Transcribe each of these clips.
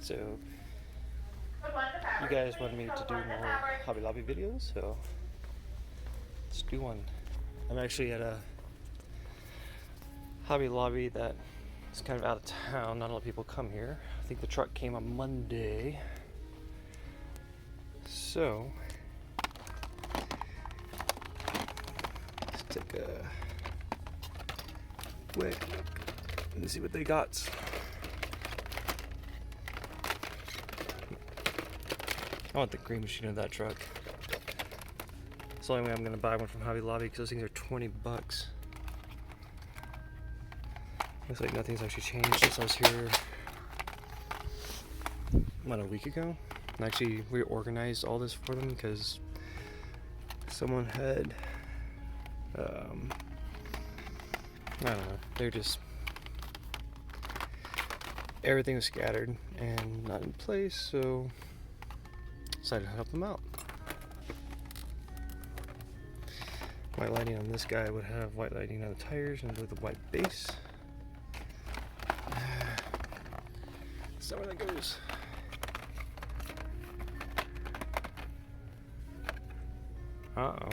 So you guys wanted me to do more Hobby Lobby videos, so let's do one. I'm actually at a Hobby Lobby that is kind of out of town. Not a lot of people come here. I think the truck came on Monday. So let's take a quick look and see what they got. I want the green machine of that truck. It's the only way I'm gonna buy one from Hobby Lobby because those things are 20 bucks. Looks like nothing's actually changed since I was here about a week ago. I actually reorganized all this for them because someone had, I don't know, they're just, everything was scattered and not in place, so decided to help them out. White lighting on this guy would have white lighting on the tires and with a white base. That's not where that goes. Uh-oh.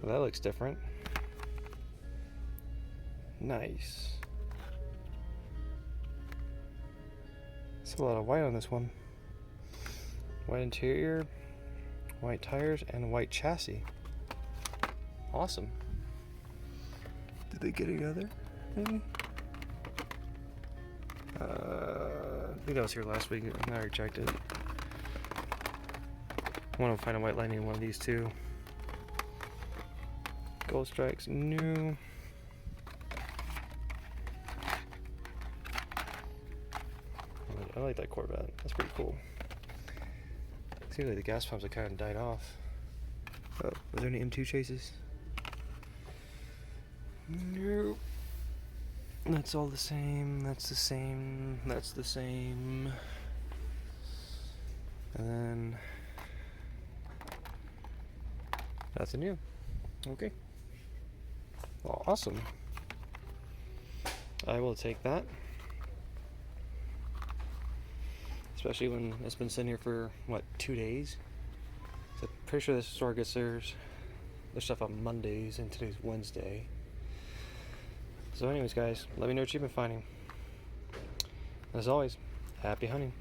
Well, that looks different. Nice. It's a lot of white on this one. White interior, white tires, and white chassis. Awesome. Did they get together? Maybe? I think I was here last week and I rejected it. I want to find a white lining in one of these too. Gold Strikes, new. I like that Corvette. That's pretty cool. Seems like the gas pumps have kind of died off. Oh, was there any M2 chases? Nope. That's all the same. That's the same. That's the same. And then nothing new. Okay. Well, awesome. I will take that. Especially when it's been sitting here for, what, 2 days? So I'm pretty sure this store gets their stuff on Mondays, and today's Wednesday. So anyways, guys, let me know what you've been finding. As always, happy hunting.